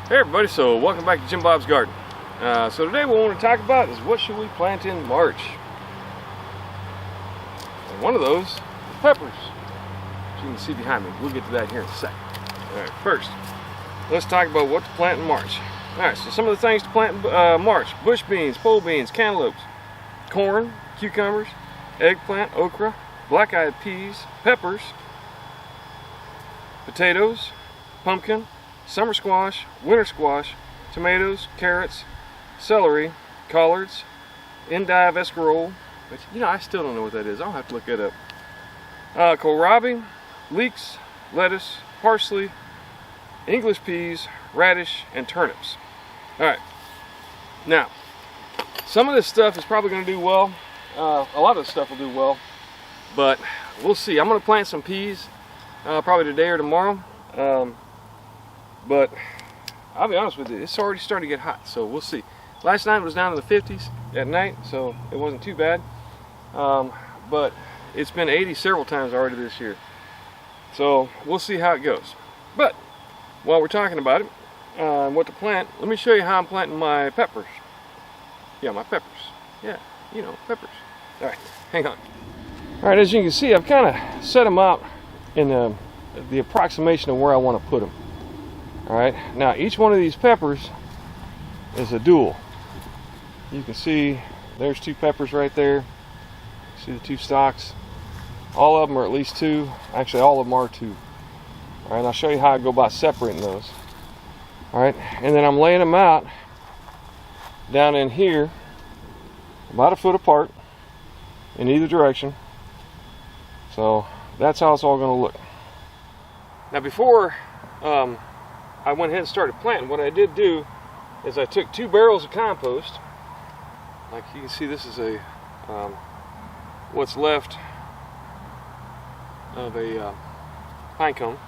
Hey everybody, so welcome back to Jim Bob's Garden. So today what we want to talk about is what should we plant in March. And one of those is peppers, as you can see behind me. We'll get to that here in a second. Alright, first, let's talk about what to plant in March. Alright, so some of the things to plant in March: bush beans, pole beans, cantaloupes, corn, cucumbers, eggplant, okra, black-eyed peas, peppers, potatoes, pumpkin, summer squash, winter squash, tomatoes, carrots, celery, collards, endive escarole, which, I still don't know what that is. I'll have to look that up. Kohlrabi, leeks, lettuce, parsley, English peas, radish, and turnips. Alright, now, some of this stuff is probably going to do well. A lot of this stuff will do well, but we'll see. I'm going to plant some peas probably today or tomorrow. But I'll be honest with you, it's already starting to get hot, so we'll see. Last night it was down in the 50s at night, so it wasn't too bad. But it's been 80 several times already this year. So we'll see how it goes. But while we're talking about it, what to plant, let me show you how I'm planting my peppers. Yeah, my peppers. Yeah, peppers. Alright, hang on. Alright, as you can see, I've kind of set them out in the approximation of where I want to put them. Alright, now each one of these peppers is a dual. You can see there's two peppers right there. See the two stalks? All of them are at least two. Actually, all of them are two. Alright, I'll show you how I go about separating those. Alright, and then I'm laying them out down in here about a foot apart in either direction. So that's how it's all going to look. Now before I went ahead and started planting, what I did do is I took 2 barrels of compost. Like you can see, this is a what's left of a pine cone.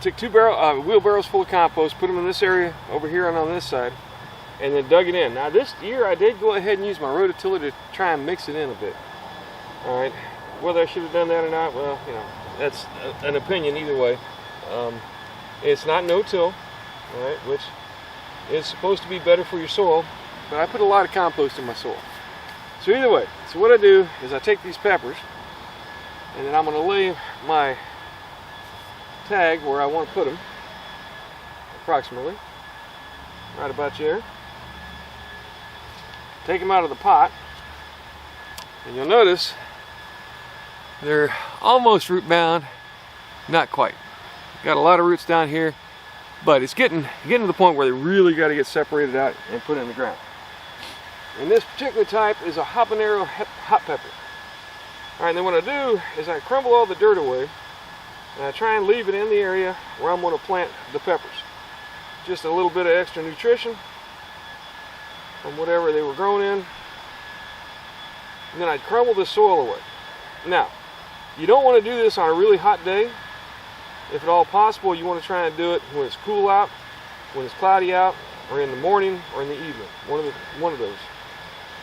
Took 2 wheelbarrows full of compost, put them in this area over here and on this side, and then dug it in. Now this year I did go ahead and use my rototiller to try and mix it in a bit. Alright, whether I should have done that or not, well, that's an opinion either way. It's not no-till, right, which is supposed to be better for your soil, but I put a lot of compost in my soil. So either way, so what I do is I take these peppers, and then I'm going to lay my tag where I want to put them, approximately, right about there. Take them out of the pot, and you'll notice they're almost root bound, not quite. Got a lot of roots down here, but it's getting to the point where they really got to get separated out and put in the ground. And this particular type is a habanero hot pepper. All right, then what I do is I crumble all the dirt away, and I try and leave it in the area where I'm going to plant the peppers. Just a little bit of extra nutrition from whatever they were grown in. And then I'd crumble the soil away. Now, you don't want to do this on a really hot day. If at all possible, you want to try and do it when it's cool out, when it's cloudy out, or in the morning or in the evening. One of those.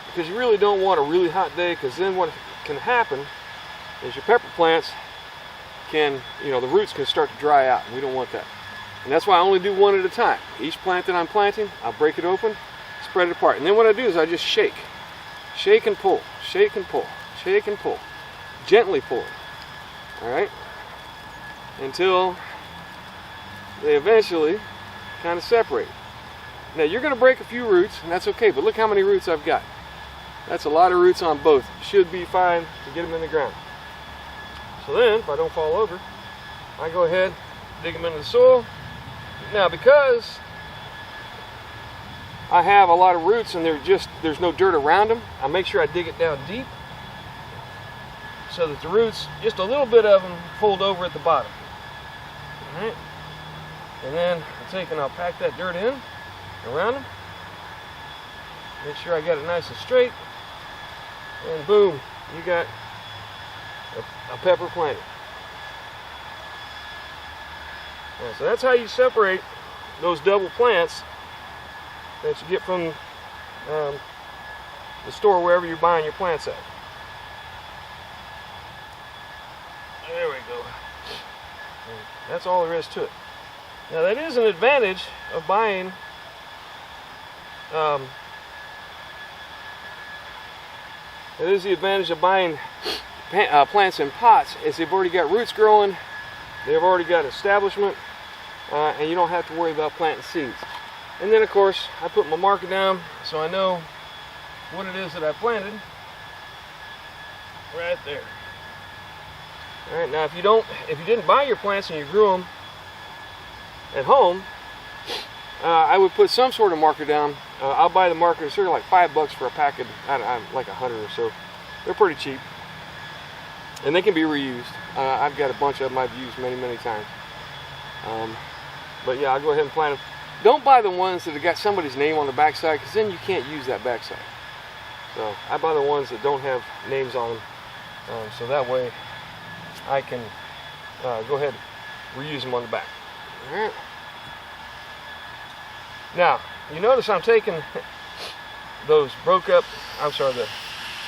Because you really don't want a really hot day, because then what can happen is your pepper plants can, the roots can start to dry out, and we don't want that. And that's why I only do one at a time. Each plant that I'm planting, I'll break it open, spread it apart. And then what I do is I just shake. Shake and pull, shake and pull, shake and pull. Gently pull. Alright? Until they eventually kind of separate. Now you're going to break a few roots, and that's okay, but look how many roots I've got. That's a lot of roots on both. Should be fine to get them in the ground. So then, if I don't fall over, I go ahead, dig them into the soil. Now because I have a lot of roots and there's no dirt around them, I make sure I dig it down deep so that the roots, just a little bit of them, fold over at the bottom. Alright, and then I'll take and I'll pack that dirt in around them. Make sure I got it nice and straight, and boom, you got a pepper planted. Well, so that's how you separate those double plants that you get from the store, wherever you're buying your plants at. There we go. And that's all there is to it. Now that is an advantage of buying it is the advantage of buying plants in pots, is they've already got roots growing, they've already got establishment, and you don't have to worry about planting seeds. And then of course I put my marker down so I know what it is that I planted right there. All right, now if you didn't buy your plants and you grew them at home, I would put some sort of marker down. I'll buy the markers. They're like $5 for a packet. Like 100 or so. They're pretty cheap, and they can be reused. I've got a bunch of them I've used many times. But yeah, I'll go ahead and plant them. Don't buy the ones that have got somebody's name on the backside, because then you can't use that backside. So I buy the ones that don't have names on them, so that way I can go ahead and reuse them on the back. All right. Now, you notice I'm taking those the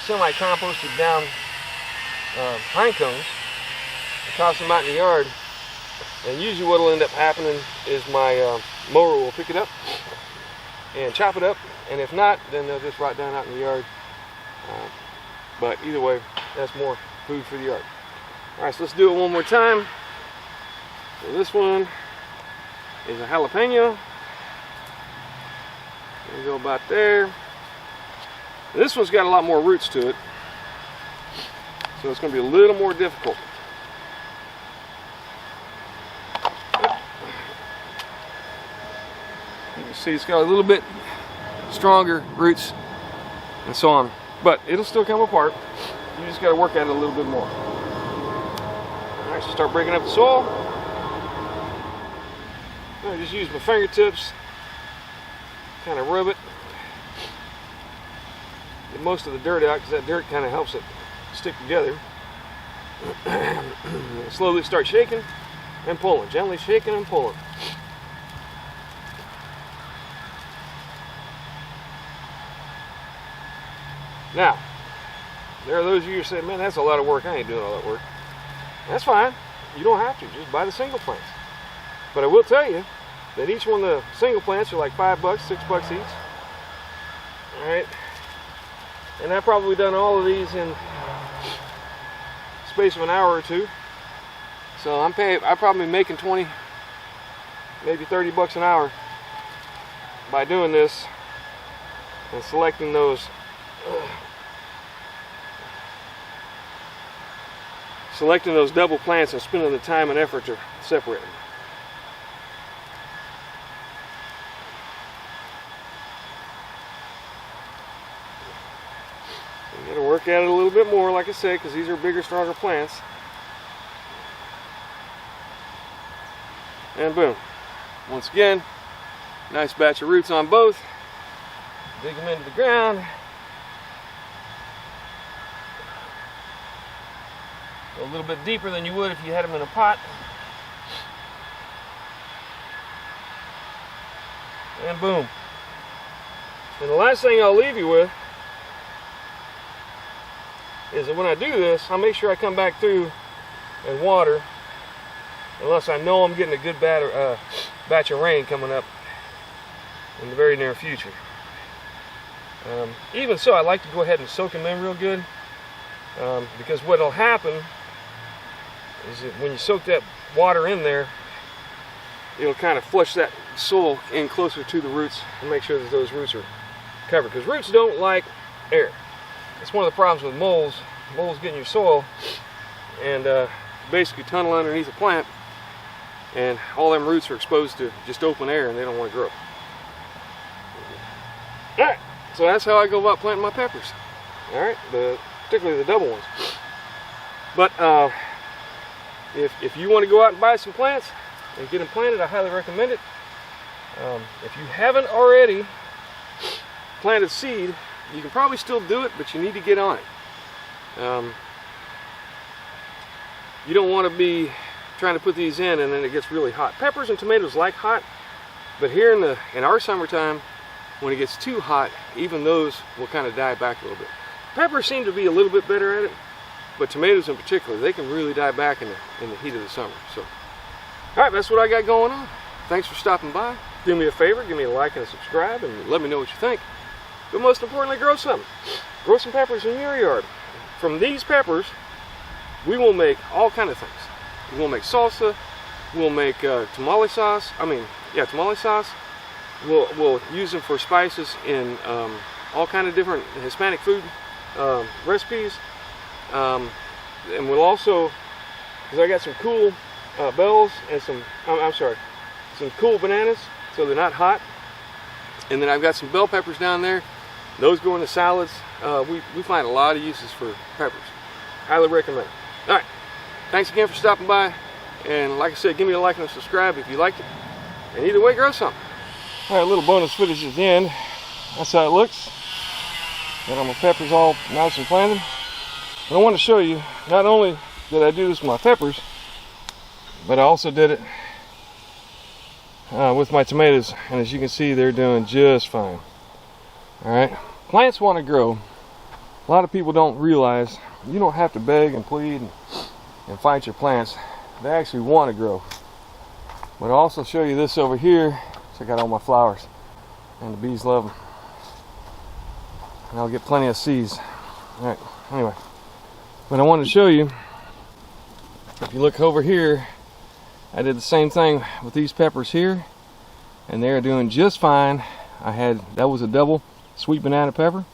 semi-composted down pine cones and toss them out in the yard. And usually what will end up happening is my mower will pick it up and chop it up. And if not, then they'll just rot down out in the yard. But either way, that's more food for the yard. All right, so let's do it one more time. So this one is a jalapeno. There you go, about there. This one's got a lot more roots to it, so it's going to be a little more difficult. You can see it's got a little bit stronger roots and so on, but it'll still come apart. You just got to work at it a little bit more. All right, so start breaking up the soil. I just use my fingertips, kind of rub it, get most of the dirt out, because that dirt kind of helps it stick together. Slowly start shaking and pulling, gently shaking and pulling. Now, there are those of you who say, man, that's a lot of work, I ain't doing all that work. That's fine, you don't have to, just buy the single plants. But I will tell you that each one of the single plants are like $5, $6 each. All right, and I've probably done all of these in space of an hour or two. So I'm probably making 20, maybe $30 an hour by doing this and selecting those. Selecting those double plants and spending the time and effort to separate them. You gotta work at it a little bit more, like I said, because these are bigger, stronger plants. And boom. Once again, nice batch of roots on both. Dig them into the ground. Go a little bit deeper than you would if you had them in a pot. And boom. And the last thing I'll leave you with is that when I do this, I'll make sure I come back through and water, unless I know I'm getting a good batch of rain coming up in the very near future. Even so, I like to go ahead and soak them in real good, because what will happen is that when you soak that water in there, it'll kind of flush that soil in closer to the roots and make sure that those roots are covered, because roots don't like air. It's one of the problems with moles. Moles get in your soil and basically tunnel underneath the plant, and all them roots are exposed to just open air and they don't want to grow. Alright, so that's how I go about planting my peppers. Alright, particularly the double ones. But if you want to go out and buy some plants and get them planted, I highly recommend it. If you haven't already planted seed, you can probably still do it, but you need to get on it. You don't want to be trying to put these in and then it gets really hot. Peppers and tomatoes like hot, but here in our summertime, when it gets too hot, even those will kind of die back a little bit. Peppers seem to be a little bit better at it, but tomatoes in particular, they can really die back in the heat of the summer. So, all right, that's what I got going on. thanks for stopping by. Do me a favor, give me a like and a subscribe, and let me know what you think. But most importantly, grow something. Grow some peppers in your yard. From these peppers, we will make all kinds of things. We'll make salsa. We'll make tamale sauce. Tamale sauce. We'll use them for spices in all kind of different Hispanic food recipes. And we'll also, because I got some cool bells and some cool bananas, so they're not hot. And then I've got some bell peppers down there. Those go into salads. We find a lot of uses for peppers. Highly recommend it. All right. Thanks again for stopping by. And like I said, give me a like and a subscribe if you liked it. And either way, grow something. All right, a little bonus footage at the end. That's how it looks. Got all my peppers all nice and planted. And I want to show you, not only did I do this with my peppers, but I also did it with my tomatoes. And as you can see, they're doing just fine. All right, plants want to grow. A lot of people don't realize you don't have to beg and plead and fight your plants. They actually want to grow. But I'll also show you this over here. Check out all my flowers, and the bees love them. And I'll get plenty of seeds. All right, anyway, but I wanted to show you, if you look over here, I did the same thing with these peppers here, and they're doing just fine. That was a double sweet banana pepper.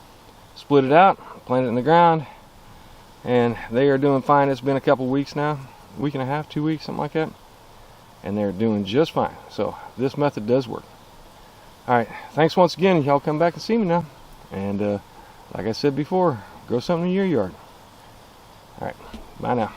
Split it out, planted it in the ground, and they are doing fine. It's been a couple weeks now, a week and a half, 2 weeks, something like that, and they're doing just fine. So this method does work. All right, thanks once again. Y'all come back and see me now, and like I said before, grow something in your yard. All right, bye now.